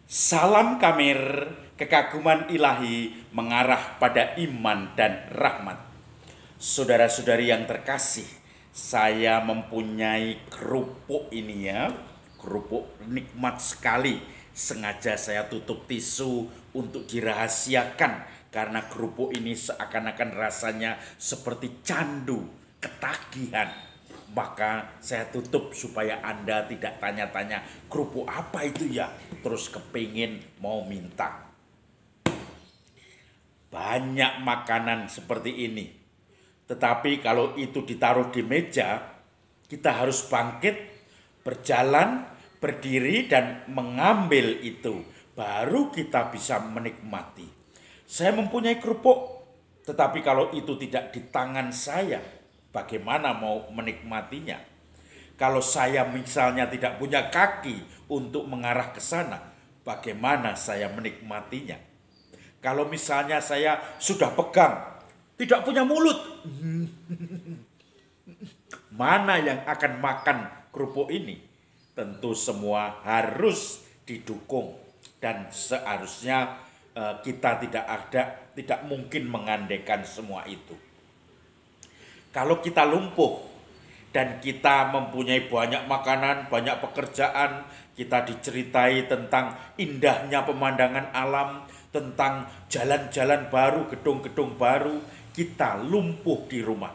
Salam Kamir, kekaguman ilahi mengarah pada iman dan rahmat. Saudara-saudari yang terkasih, saya mempunyai kerupuk ini ya. Kerupuk nikmat sekali. Sengaja saya tutup tisu untuk dirahasiakan karena kerupuk ini seakan-akan rasanya seperti candu, ketagihan. Maka saya tutup supaya Anda tidak tanya-tanya kerupuk apa itu ya, terus kepingin mau minta. Banyak makanan seperti ini. Tetapi kalau itu ditaruh di meja, kita harus bangkit, berjalan, berdiri dan mengambil itu. Baru kita bisa menikmati. Saya mempunyai kerupuk, tetapi kalau itu tidak di tangan saya, bagaimana mau menikmatinya? Kalau saya misalnya tidak punya kaki untuk mengarah ke sana, bagaimana saya menikmatinya? Kalau misalnya saya sudah pegang, tidak punya mulut, mana yang akan makan kerupuk ini? Tentu semua harus didukung dan seharusnya kita tidak mungkin mengandaikan semua itu. Kalau kita lumpuh dan kita mempunyai banyak makanan, banyak pekerjaan, kita diceritai tentang indahnya pemandangan alam, tentang jalan-jalan baru, gedung-gedung baru, kita lumpuh di rumah.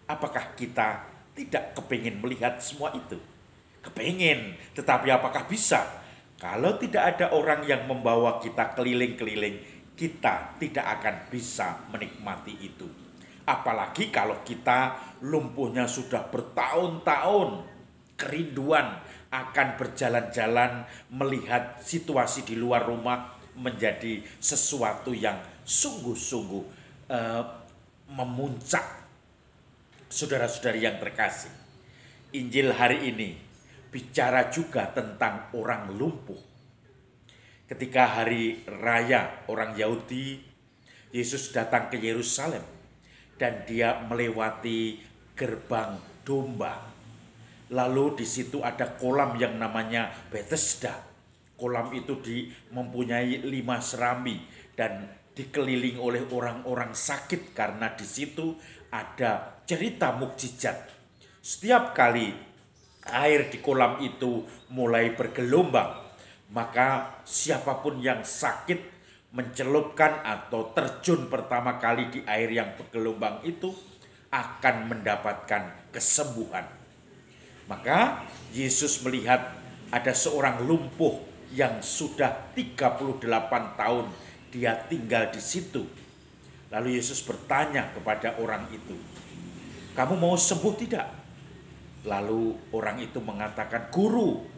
Apakah kita tidak kepingin melihat semua itu? Kepingin, tetapi apakah bisa? Kalau tidak ada orang yang membawa kita keliling-keliling, kita tidak akan bisa menikmati itu. Apalagi kalau kita lumpuhnya sudah bertahun-tahun, kerinduan akan berjalan-jalan melihat situasi di luar rumah menjadi sesuatu yang sungguh-sungguh memuncak. Saudara-saudari yang terkasih, Injil hari ini bicara juga tentang orang lumpuh. Ketika hari raya orang Yahudi, Yesus datang ke Yerusalem dan dia melewati gerbang domba. Lalu di situ ada kolam yang namanya Bethesda. Kolam itu mempunyai 5 serambi dan dikelilingi oleh orang-orang sakit karena di situ ada cerita mukjizat. Setiap kali air di kolam itu mulai bergelombang, maka siapapun yang sakit mencelupkan atau terjun pertama kali di air yang bergelombang itu akan mendapatkan kesembuhan. Maka Yesus melihat ada seorang lumpuh yang sudah 38 tahun dia tinggal di situ. Lalu Yesus bertanya kepada orang itu, "Kamu mau sembuh tidak?" Lalu orang itu mengatakan, "Guru,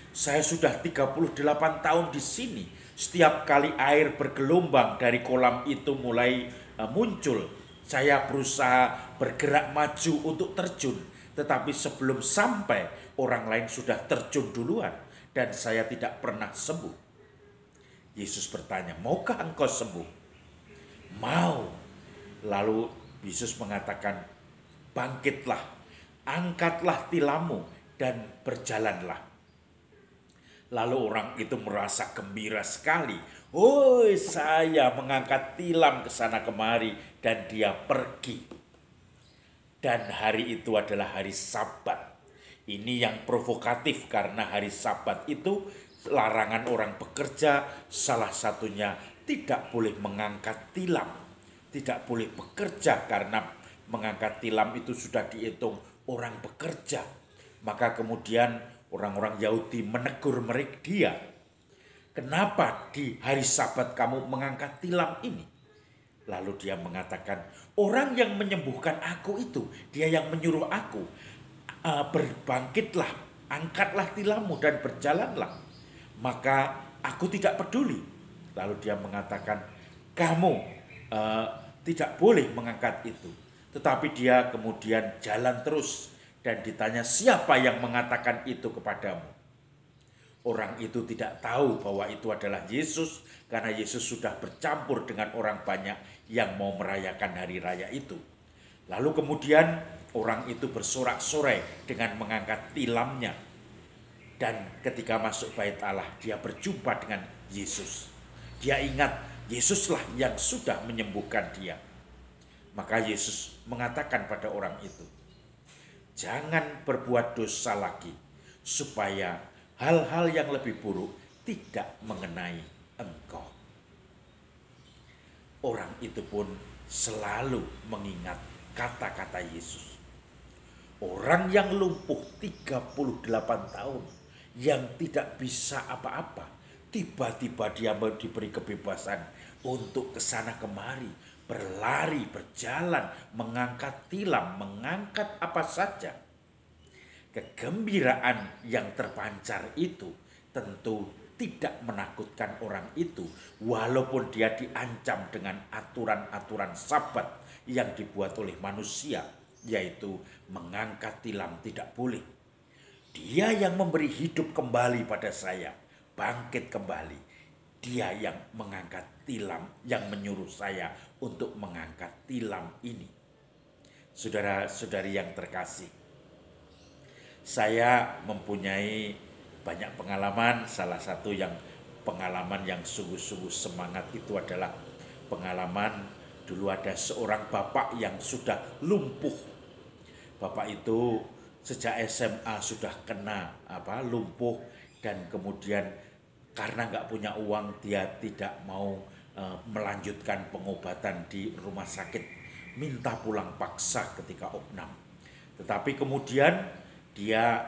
saya sudah 38 tahun di sini. Setiap kali air bergelombang dari kolam itu mulai muncul, saya berusaha bergerak maju untuk terjun. Tetapi sebelum sampai, orang lain sudah terjun duluan dan saya tidak pernah sembuh." Yesus bertanya, "Maukah engkau sembuh?" Mau. Lalu Yesus mengatakan, "Bangkitlah, angkatlah tilammu dan berjalanlah." Lalu orang itu merasa gembira sekali. "Oh, saya mengangkat tilam ke sana kemari," dan dia pergi. Dan hari itu adalah hari Sabat. Ini yang provokatif karena hari Sabat itu larangan orang bekerja, salah satunya tidak boleh mengangkat tilam. Tidak boleh bekerja karena mengangkat tilam itu sudah dihitung orang bekerja. Maka kemudian orang-orang Yahudi menegur mereka dia. "Kenapa di hari Sabat kamu mengangkat tilam ini?" Lalu dia mengatakan, "Orang yang menyembuhkan aku itu, dia yang menyuruh aku, berbangkitlah, angkatlah tilammu dan berjalanlah." Maka aku tidak peduli. Lalu dia mengatakan, "Kamu tidak boleh mengangkat itu." Tetapi dia kemudian jalan terus dan ditanya, "Siapa yang mengatakan itu kepadamu?" Orang itu tidak tahu bahwa itu adalah Yesus karena Yesus sudah bercampur dengan orang banyak yang mau merayakan hari raya itu. Lalu kemudian orang itu bersorak-sorai dengan mengangkat tilamnya. Dan ketika masuk bait Allah, dia berjumpa dengan Yesus. Dia ingat Yesuslah yang sudah menyembuhkan dia. Maka Yesus mengatakan pada orang itu, jangan berbuat dosa lagi, supaya hal-hal yang lebih buruk tidak mengenai engkau. Orang itu pun selalu mengingat kata-kata Yesus. Orang yang lumpuh 38 tahun, yang tidak bisa apa-apa, tiba-tiba dia diberi kebebasan untuk kesana kemari, berlari, berjalan, mengangkat tilam, mengangkat apa saja. Kegembiraan yang terpancar itu tentu tidak menakutkan orang itu, walaupun dia diancam dengan aturan-aturan Sabat yang dibuat oleh manusia, yaitu mengangkat tilam tidak boleh. Dia yang memberi hidup kembali pada saya, bangkit kembali. Dia yang mengangkat tilam, yang menyuruh saya untuk mengangkat tilam ini. Saudara-saudari yang terkasih, saya mempunyai banyak pengalaman. Salah satu pengalaman yang sungguh-sungguh semangat itu adalah pengalaman dulu ada seorang bapak yang sudah lumpuh. Bapak itu sejak SMA sudah kena lumpuh, dan kemudian karena nggak punya uang dia tidak mau melanjutkan pengobatan di rumah sakit, minta pulang paksa ketika opnam. Tetapi kemudian dia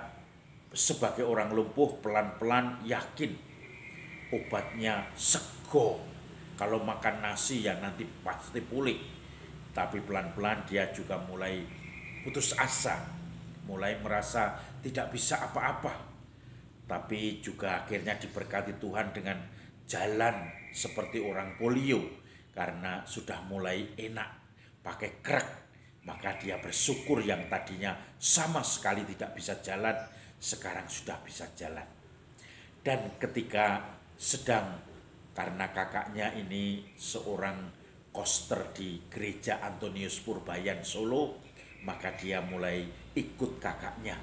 sebagai orang lumpuh pelan-pelan yakin obatnya sego, kalau makan nasi ya nanti pasti pulih. Tapi pelan-pelan dia juga mulai putus asa, mulai merasa tidak bisa apa-apa. Tapi juga akhirnya diberkati Tuhan dengan jalan seperti orang polio, karena sudah mulai enak pakai krek. Maka dia bersyukur yang tadinya sama sekali tidak bisa jalan, sekarang sudah bisa jalan. Dan ketika sedang, karena kakaknya ini seorang koster di gereja Antonius Purbayan Solo, maka dia mulai ikut kakaknya.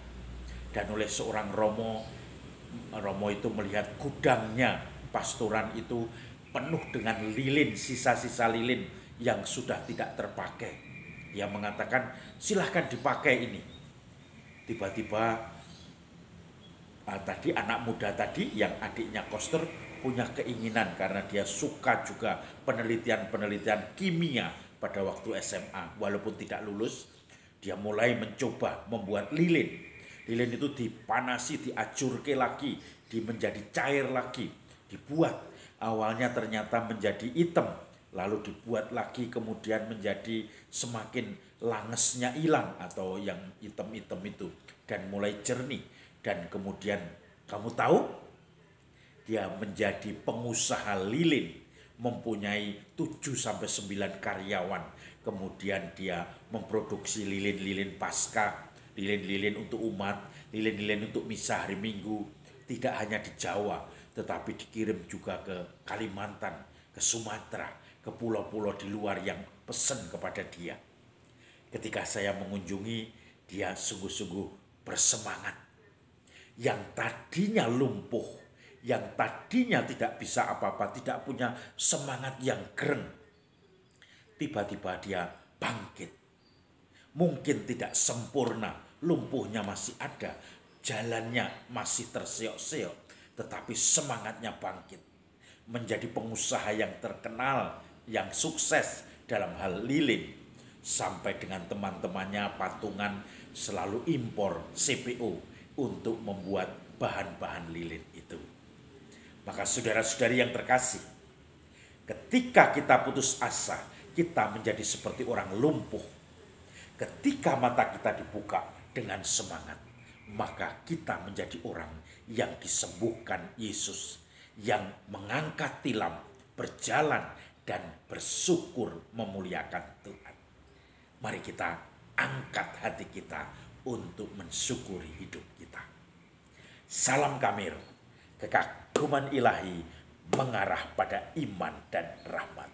Dan oleh seorang Romo itu melihat gudangnya pastoran itu penuh dengan lilin, sisa-sisa lilin yang sudah tidak terpakai. Dia mengatakan, silahkan dipakai ini. Tiba-tiba tadi anak muda tadi yang adiknya koster punya keinginan, karena dia suka juga penelitian-penelitian kimia pada waktu SMA. Walaupun tidak lulus, dia mulai mencoba membuat lilin. Lilin itu dipanasi, diajurke lagi, menjadi cair lagi, dibuat. Awalnya ternyata menjadi hitam, lalu dibuat lagi, kemudian menjadi semakin langesnya hilang atau yang hitam-hitam itu, dan mulai jernih. Dan kemudian kamu tahu, dia menjadi pengusaha lilin, mempunyai 7-9 karyawan. Kemudian dia memproduksi lilin-lilin Paskah, lilin-lilin untuk umat, lilin-lilin untuk misa hari Minggu. Tidak hanya di Jawa, tetapi dikirim juga ke Kalimantan, ke Sumatera, ke pulau-pulau di luar yang pesan kepada dia. Ketika saya mengunjungi, dia sungguh-sungguh bersemangat. Yang tadinya lumpuh, yang tadinya tidak bisa apa-apa, tidak punya semangat yang gereng, tiba-tiba dia bangkit. Mungkin tidak sempurna, lumpuhnya masih ada, jalannya masih terseok-seok, tetapi semangatnya bangkit. Menjadi pengusaha yang terkenal, yang sukses dalam hal lilin, sampai dengan teman-temannya patungan selalu impor CPO untuk membuat bahan-bahan lilin itu. Maka saudara-saudari yang terkasih, ketika kita putus asa, kita menjadi seperti orang lumpuh. Ketika mata kita dibuka dengan semangat, maka kita menjadi orang yang disembuhkan Yesus, yang mengangkat tilam, berjalan, dan bersyukur memuliakan Tuhan. Mari kita angkat hati kita untuk mensyukuri hidup kita. Salam Kamir, kekaguman ilahi mengarah pada iman dan rahmat.